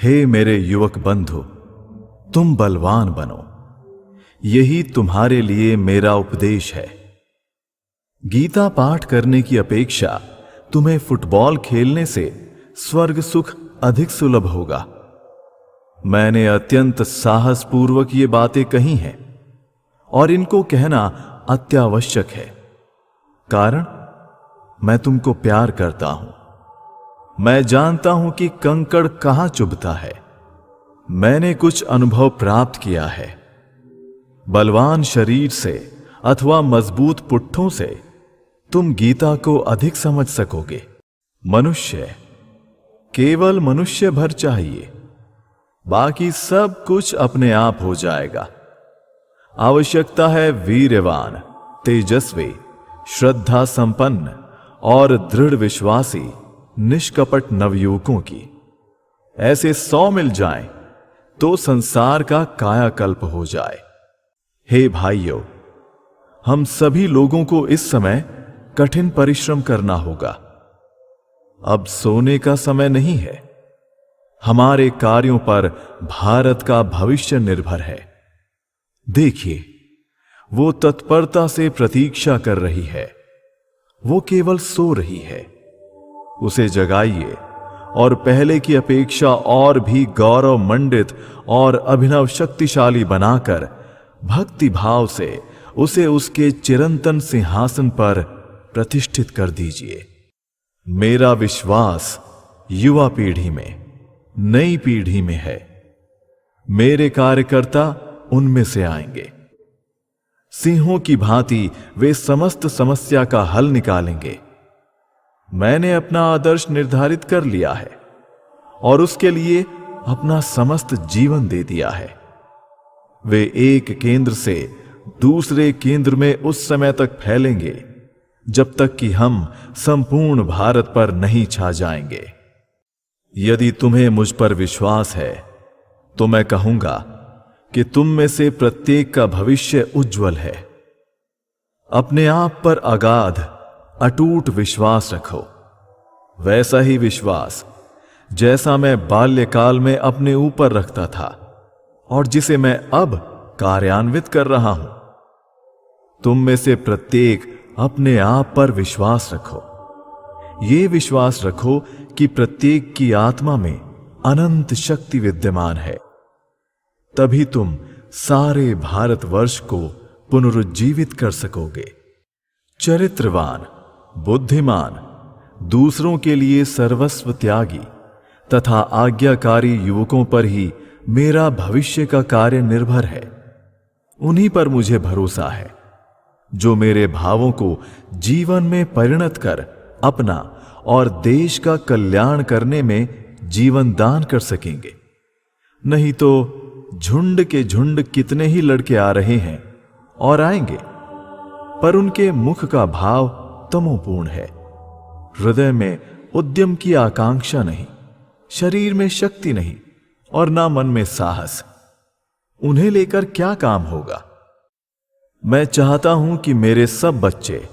हे मेरे युवक बंधु, तुम बलवान बनो, यही तुम्हारे लिए मेरा उपदेश है। गीता पाठ करने की अपेक्षा तुम्हें फुटबॉल खेलने से स्वर्ग सुख अधिक सुलभ होगा। मैंने अत्यंत साहसपूर्वक ये बातें कही हैं और इनको कहना अत्यावश्यक है, कारण मैं तुमको प्यार करता हूं। मैं जानता हूं कि कंकड़ कहां चुभता है। मैंने कुछ अनुभव प्राप्त किया है। बलवान शरीर से अथवा मजबूत पुट्ठों से तुम गीता को अधिक समझ सकोगे। मनुष्य, केवल मनुष्य भर चाहिए, बाकी सब कुछ अपने आप हो जाएगा। आवश्यकता है वीर्यवान, तेजस्वी, श्रद्धा संपन्न और दृढ़ विश्वासी निष्कपट नवयुवकों की। ऐसे 100 मिल जाएं तो संसार का कायाकल्प हो जाए। हे भाइयों, हम सभी लोगों को इस समय कठिन परिश्रम करना होगा। अब सोने का समय नहीं है। हमारे कार्यों पर भारत का भविष्य निर्भर है। देखिए, वो तत्परता से प्रतीक्षा कर रही है। वो केवल सो रही है। उसे जगाइए और पहले की अपेक्षा और भी गौरव मंडित और अभिनव शक्तिशाली बनाकर भक्ति भाव से उसे उसके चिरंतन सिंहासन पर प्रतिष्ठित कर दीजिए। मेरा विश्वास युवा पीढ़ी में, नई पीढ़ी में है। मेरे कार्यकर्ता उनमें से आएंगे। सिंहों की भांति वे समस्त समस्या का हल निकालेंगे। मैंने अपना आदर्श निर्धारित कर लिया है और उसके लिए अपना समस्त जीवन दे दिया है। वे एक केंद्र से दूसरे केंद्र में उस समय तक फैलेंगे जब तक कि हम संपूर्ण भारत पर नहीं छा जाएंगे। यदि तुम्हें मुझ पर विश्वास है तो मैं कहूंगा कि तुम में से प्रत्येक का भविष्य उज्जवल है। अपने आप पर अगाध अटूट विश्वास रखो। वैसा ही विश्वास जैसा मैं बाल्यकाल में अपने ऊपर रखता था और जिसे मैं अब कार्यान्वित कर रहा हूं। तुम में से प्रत्येक अपने आप पर विश्वास रखो। ये विश्वास रखो कि प्रत्येक की आत्मा में अनंत शक्ति विद्यमान है। तभी तुम सारे भारतवर्ष को पुनरुज्जीवित कर सकोगे। चरित्रवान, बुद्धिमान, दूसरों के लिए सर्वस्व त्यागी तथा आज्ञाकारी युवकों पर ही मेरा भविष्य का कार्य निर्भर है। उन्हीं पर मुझे भरोसा है, जो मेरे भावों को जीवन में परिणत कर अपना और देश का कल्याण करने में जीवन दान कर सकेंगे। नहीं तो झुंड के झुंड कितने ही लड़के आ रहे हैं और आएंगे, पर उनके मुख का भाव तमोपूर्ण है। हृदय में उद्यम की आकांक्षा नहीं, शरीर में शक्ति नहीं और ना मन में साहस। उन्हें लेकर क्या काम होगा? मैं चाहता हूं कि मेरे सब बच्चे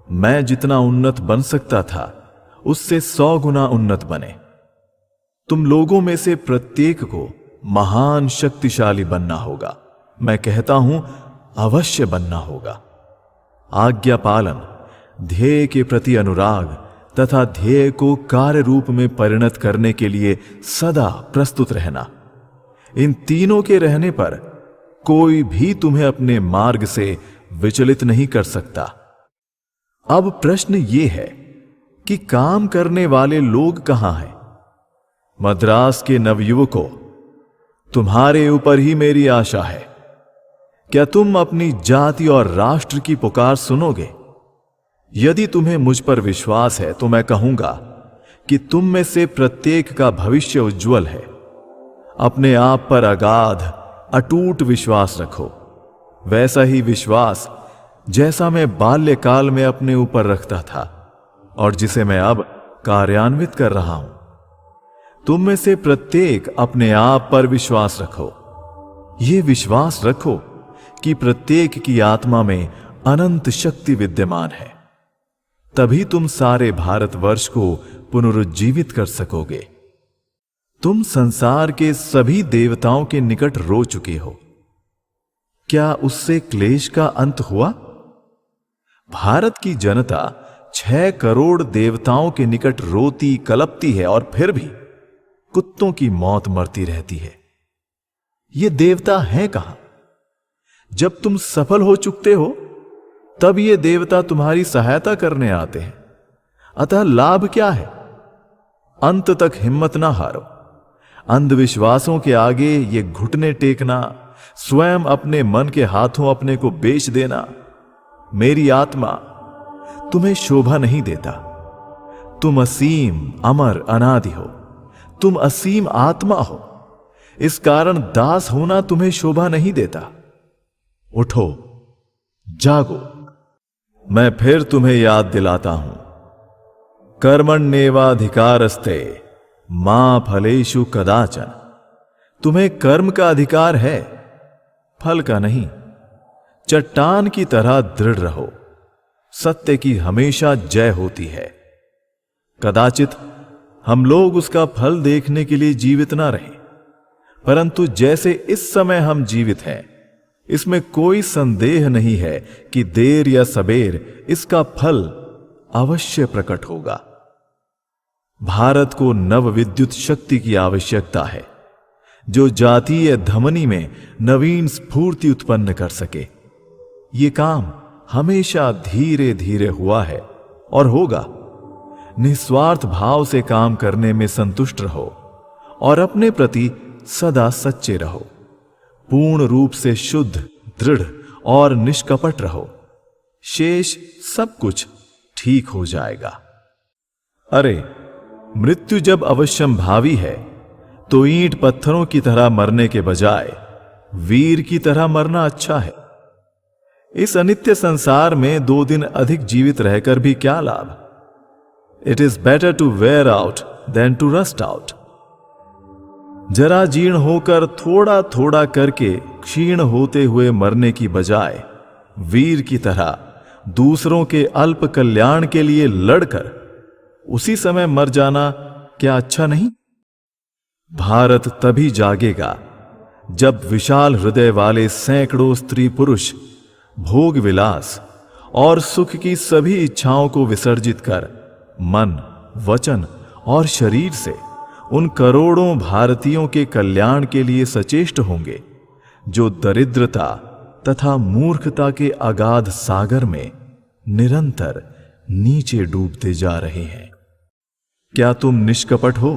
मैं जितना उन्नत बन सकता था उससे 100 गुना उन्नत बने। तुम लोगों में से प्रत्येक को महान शक्तिशाली बनना होगा। मैं कहता हूं अवश्य बनना होगा। आज्ञा पालन, ध्येय के प्रति अनुराग तथा ध्येय को कार्य रूप में परिणत करने के लिए सदा प्रस्तुत रहना, इन तीनों के रहने पर कोई भी तुम्हें अपने मार्ग से विचलित नहीं कर सकता। अब प्रश्न ये है कि काम करने वाले लोग कहां हैं? मद्रास के नवयुवकों, तुम्हारे ऊपर ही मेरी आशा है। क्या तुम अपनी जाति और राष्ट्र की पुकार सुनोगे? यदि तुम्हें मुझ पर विश्वास है तो मैं कहूंगा कि तुम में से प्रत्येक का भविष्य उज्जवल है। अपने आप पर अगाध अटूट विश्वास रखो। वैसा ही विश्वास जैसा मैं बाल्यकाल में अपने ऊपर रखता था और जिसे मैं अब कार्यान्वित कर रहा हूं। तुम में से प्रत्येक अपने आप पर विश्वास रखो। यह विश्वास रखो कि प्रत्येक की आत्मा में अनंत शक्ति विद्यमान है। तभी तुम सारे भारतवर्ष को पुनरुज्जीवित कर सकोगे। तुम संसार के सभी देवताओं के निकट रो चुके हो। क्या उससे क्लेश का अंत हुआ? भारत की जनता 6 करोड़ देवताओं के निकट रोती कलपती है और फिर भी कुत्तों की मौत मरती रहती है। ये देवता हैं कहां? जब तुम सफल हो चुकते हो तब ये देवता तुम्हारी सहायता करने आते हैं। अतः लाभ क्या है? अंत तक हिम्मत ना हारो। अंधविश्वासों के आगे ये घुटने टेकना, स्वयं अपने मन के हाथों अपने को बेच देना, मेरी आत्मा, तुम्हें शोभा नहीं देता। तुम असीम, अमर, अनादि हो। तुम असीम आत्मा हो। इस कारण दास होना तुम्हें शोभा नहीं देता। उठो, जागो। मैं फिर तुम्हें याद दिलाता हूं, कर्मण्येवाधिकारस्ते मां फलेषु कदाचन। तुम्हें कर्म का अधिकार है, फल का नहीं। चट्टान की तरह दृढ़ रहो। सत्य की हमेशा जय होती है। कदाचित हम लोग उसका फल देखने के लिए जीवित ना रहें, परंतु जैसे इस समय हम जीवित हैं, इसमें कोई संदेह नहीं है कि देर या सबेर इसका फल अवश्य प्रकट होगा। भारत को नव विद्युत शक्ति की आवश्यकता है, जो जातीय धमनी में नवीन स्फूर्ति उत्पन्न कर सके। ये काम हमेशा धीरे धीरे हुआ है और होगा। निस्वार्थ भाव से काम करने में संतुष्ट रहो और अपने प्रति सदा सच्चे रहो। पूर्ण रूप से शुद्ध, दृढ़ और निष्कपट रहो। शेष सब कुछ ठीक हो जाएगा। अरे, मृत्यु जब अवश्यम भावी है तो ईंट पत्थरों की तरह मरने के बजाय वीर की तरह मरना अच्छा है। इस अनित्य संसार में 2 दिन अधिक जीवित रहकर भी क्या लाभ? It is better to wear out than to rust out. जरा जीर्ण होकर थोड़ा थोड़ा करके क्षीण होते हुए मरने की बजाय वीर की तरह दूसरों के अल्प कल्याण के लिए लड़कर उसी समय मर जाना क्या अच्छा नहीं? भारत तभी जागेगा जब विशाल हृदय वाले सैकड़ों स्त्री पुरुष भोग विलास और सुख की सभी इच्छाओं को विसर्जित कर मन, वचन और शरीर से उन करोड़ों भारतीयों के कल्याण के लिए सचेष्ट होंगे जो दरिद्रता तथा मूर्खता के अगाध सागर में निरंतर नीचे डूबते जा रहे हैं। क्या तुम निष्कपट हो,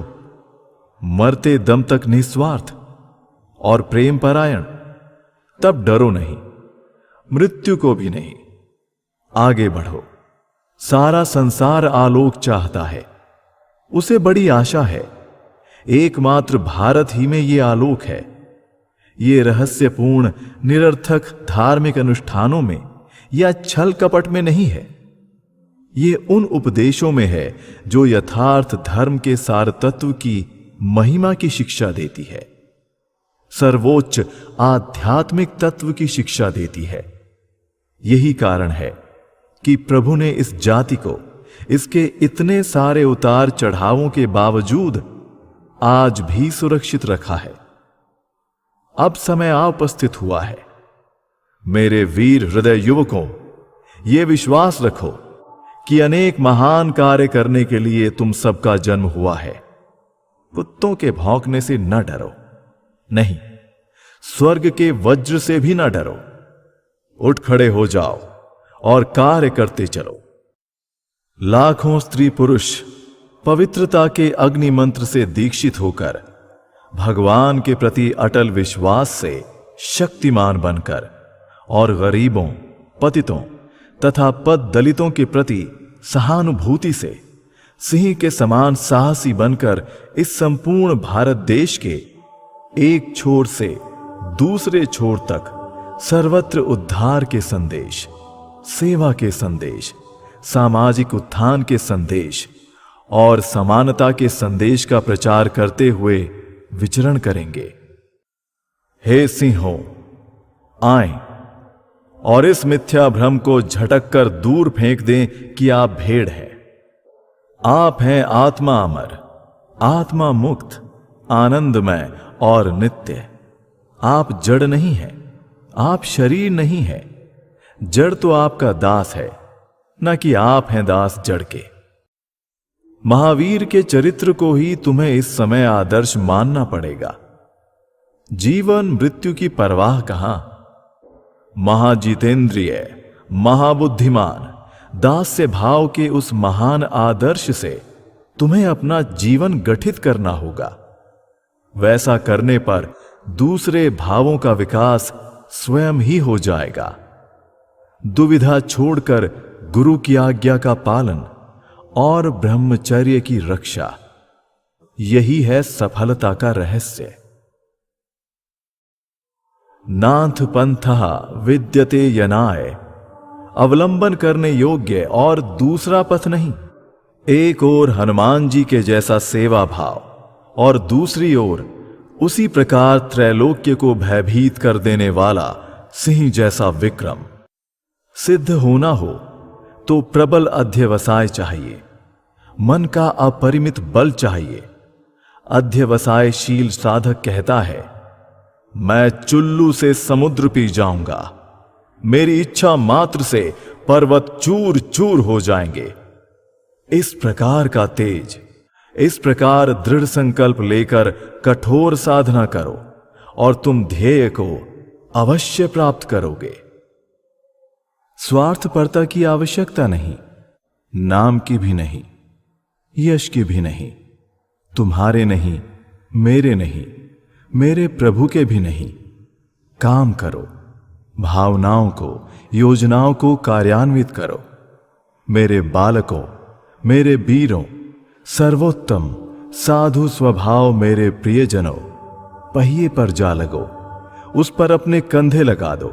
मरते दम तक निस्वार्थ और प्रेम परायण? तब डरो नहीं, मृत्यु को भी नहीं। आगे बढ़ो। सारा संसार आलोक चाहता है, उसे बड़ी आशा है। एकमात्र भारत ही में ये आलोक है। ये रहस्यपूर्ण निरर्थक धार्मिक अनुष्ठानों में या छल कपट में नहीं है। ये उन उपदेशों में है जो यथार्थ धर्म के सार तत्व की महिमा की शिक्षा देती है, सर्वोच्च आध्यात्मिक तत्व की शिक्षा देती है। यही कारण है कि प्रभु ने इस जाति को इसके इतने सारे उतार चढ़ावों के बावजूद आज भी सुरक्षित रखा है। अब समय आ उपस्थित हुआ है। मेरे वीर हृदय युवकों, ये विश्वास रखो कि अनेक महान कार्य करने के लिए तुम सबका जन्म हुआ है। कुत्तों के भौंकने से न डरो, नहीं, स्वर्ग के वज्र से भी न डरो। उठ खड़े हो जाओ और कार्य करते चलो। लाखों स्त्री पुरुष पवित्रता के अग्नि मंत्र से दीक्षित होकर भगवान के प्रति अटल विश्वास से शक्तिमान बनकर और गरीबों, पतितों तथा पद दलितों के प्रति सहानुभूति से सिंह के समान साहसी बनकर इस संपूर्ण भारत देश के एक छोर से दूसरे छोर तक सर्वत्र उद्धार के संदेश, सेवा के संदेश, सामाजिक उत्थान के संदेश और समानता के संदेश का प्रचार करते हुए विचरण करेंगे। हे सिंहों, आएं और इस मिथ्या भ्रम को झटक कर दूर फेंक दें कि आप भेड़ हैं। आप हैं आत्मा अमर, आत्मा मुक्त, आनंदमय और नित्य। आप जड़ नहीं हैं, आप शरीर नहीं हैं। जड़ तो आपका दास है, न कि आप हैं दास जड़ के। महावीर के चरित्र को ही तुम्हें इस समय आदर्श मानना पड़ेगा। जीवन मृत्यु की परवाह कहां। महाजितेंद्रिय, महाबुद्धिमान, दास्य भाव के उस महान आदर्श से तुम्हें अपना जीवन गठित करना होगा। वैसा करने पर दूसरे भावों का विकास स्वयं ही हो जाएगा। दुविधा छोड़कर गुरु की आज्ञा का पालन और ब्रह्मचर्य की रक्षा, यही है सफलता का रहस्य। नाथ पंथः विद्यते यनाय, अवलंबन करने योग्य और दूसरा पथ नहीं। एक ओर हनुमान जी के जैसा सेवा भाव और दूसरी ओर उसी प्रकार त्रैलोक्य को भयभीत कर देने वाला सिंह जैसा विक्रम। सिद्ध होना हो तो प्रबल अध्यवसाय चाहिए, मन का अपरिमित बल चाहिए। अध्यवसायशील साधक कहता है, मैं चुल्लू से समुद्र पी जाऊंगा, मेरी इच्छा मात्र से पर्वत चूर चूर हो जाएंगे। इस प्रकार का तेज, इस प्रकार दृढ़ संकल्प लेकर कठोर साधना करो और तुम ध्येय को अवश्य प्राप्त करोगे। स्वार्थपरता की आवश्यकता नहीं, नाम की भी नहीं, यश की भी नहीं, तुम्हारे नहीं, मेरे नहीं, मेरे प्रभु के भी नहीं। काम करो, भावनाओं को, योजनाओं को कार्यान्वित करो। मेरे बालकों, मेरे वीरों, सर्वोत्तम साधु स्वभाव मेरे प्रियजनों, पहिए पर जा लगो, उस पर अपने कंधे लगा दो।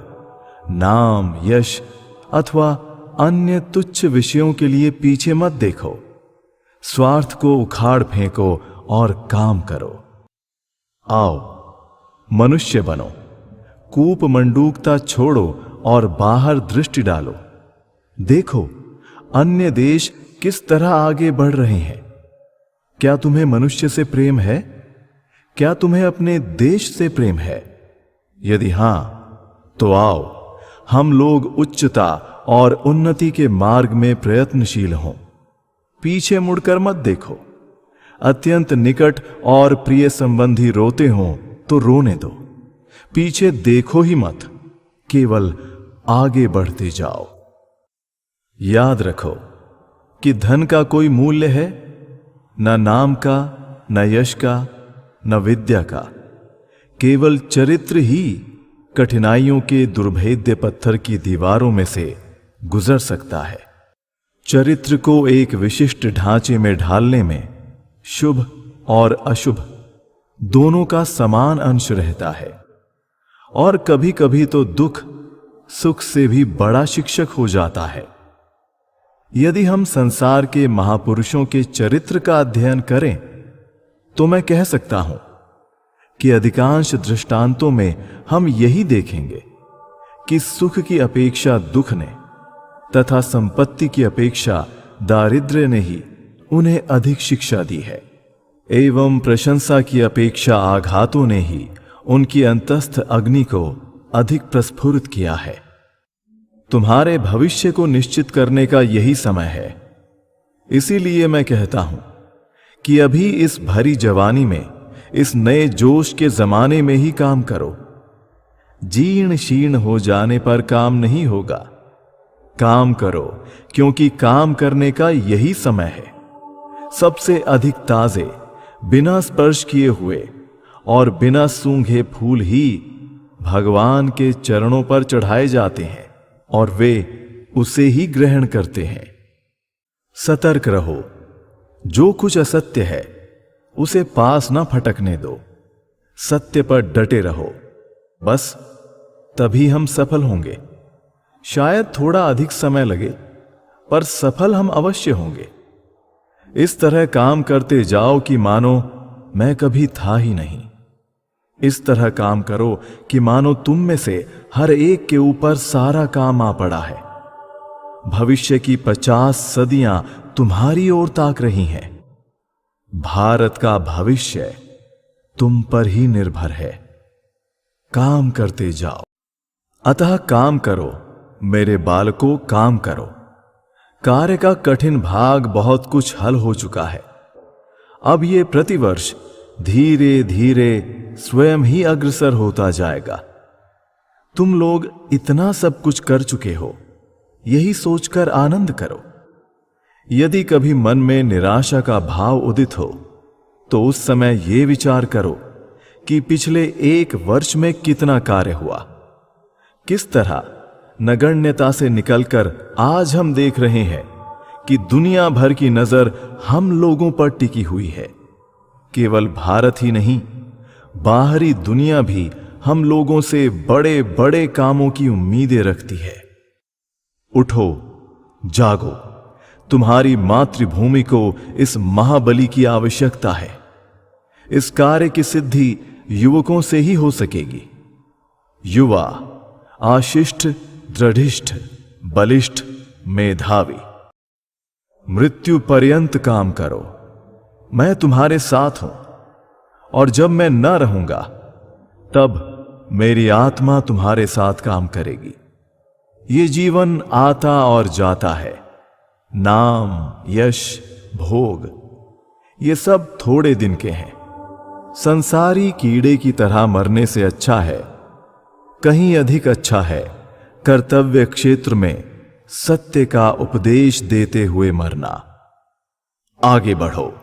नाम, यश अथवा अन्य तुच्छ विषयों के लिए पीछे मत देखो। स्वार्थ को उखाड़ फेंको और काम करो। आओ, मनुष्य बनो, कूप मंडूकता छोड़ो और बाहर दृष्टि डालो। देखो, अन्य देश किस तरह आगे बढ़ रहे हैं। क्या तुम्हें मनुष्य से प्रेम है? क्या तुम्हें अपने देश से प्रेम है? यदि हां, तो आओ, हम लोग उच्चता और उन्नति के मार्ग में प्रयत्नशील हों। पीछे मुड़कर मत देखो। अत्यंत निकट और प्रिय संबंधी रोते हों तो रोने दो, पीछे देखो ही मत, केवल आगे बढ़ते जाओ। याद रखो कि धन का कोई मूल्य है? न नाम का, न यश का, न विद्या का। केवल चरित्र ही कठिनाइयों के दुर्भेद्य पत्थर की दीवारों में से गुजर सकता है। चरित्र को एक विशिष्ट ढांचे में ढालने में शुभ और अशुभ दोनों का समान अंश रहता है, और कभी कभी तो दुख सुख से भी बड़ा शिक्षक हो जाता है। यदि हम संसार के महापुरुषों के चरित्र का अध्ययन करें तो मैं कह सकता हूं कि अधिकांश दृष्टांतों में हम यही देखेंगे कि सुख की अपेक्षा दुख ने तथा संपत्ति की अपेक्षा दारिद्र्य ने ही उन्हें अधिक शिक्षा दी है, एवं प्रशंसा की अपेक्षा आघातों ने ही उनकी अंतस्थ अग्नि को अधिक प्रस्फुरित किया है। तुम्हारे भविष्य को निश्चित करने का यही समय है। इसीलिए मैं कहता हूं कि अभी इस भरी जवानी में, इस नए जोश के जमाने में ही काम करो। जीर्ण शीर्ण हो जाने पर काम नहीं होगा। काम करो, क्योंकि काम करने का यही समय है। सबसे अधिक ताजे, बिना स्पर्श किए हुए और बिना सूंघे फूल ही भगवान के चरणों पर चढ़ाए जाते हैं और वे उसे ही ग्रहण करते हैं। सतर्क रहो, जो कुछ असत्य है उसे पास ना फटकने दो। सत्य पर डटे रहो, बस तभी हम सफल होंगे। शायद थोड़ा अधिक समय लगे, पर सफल हम अवश्य होंगे। इस तरह काम करते जाओ कि मानो मैं कभी था ही नहीं। इस तरह काम करो कि मानो तुम में से हर एक के ऊपर सारा काम आ पड़ा है। भविष्य की 50 सदियां तुम्हारी ओर ताक रही हैं। भारत का भविष्य तुम पर ही निर्भर है। काम करते जाओ। अतः काम करो मेरे बालकों, काम करो। कार्य का कठिन भाग बहुत कुछ हल हो चुका है। अब ये प्रतिवर्ष धीरे धीरे स्वयं ही अग्रसर होता जाएगा। तुम लोग इतना सब कुछ कर चुके हो, यही सोचकर आनंद करो। यदि कभी मन में निराशा का भाव उदित हो तो उस समय यह विचार करो कि पिछले 1 वर्ष में कितना कार्य हुआ, किस तरह नगण्यता से निकलकर आज हम देख रहे हैं कि दुनिया भर की नजर हम लोगों पर टिकी हुई है। केवल भारत ही नहीं, बाहरी दुनिया भी हम लोगों से बड़े बड़े कामों की उम्मीदें रखती है। उठो, जागो। तुम्हारी मातृभूमि को इस महाबली की आवश्यकता है। इस कार्य की सिद्धि युवकों से ही हो सकेगी। युवा आशिष्ट, दृढ़िष्ठ, बलिष्ठ, मेधावी। मृत्यु पर्यंत काम करो, मैं तुम्हारे साथ हूं। और जब मैं न रहूंगा तब मेरी आत्मा तुम्हारे साथ काम करेगी। ये जीवन आता और जाता है। नाम, यश, भोग, ये सब थोड़े दिन के हैं। संसारी कीड़े की तरह मरने से अच्छा है, कहीं अधिक अच्छा है, कर्तव्य क्षेत्र में सत्य का उपदेश देते हुए मरना। आगे बढ़ो।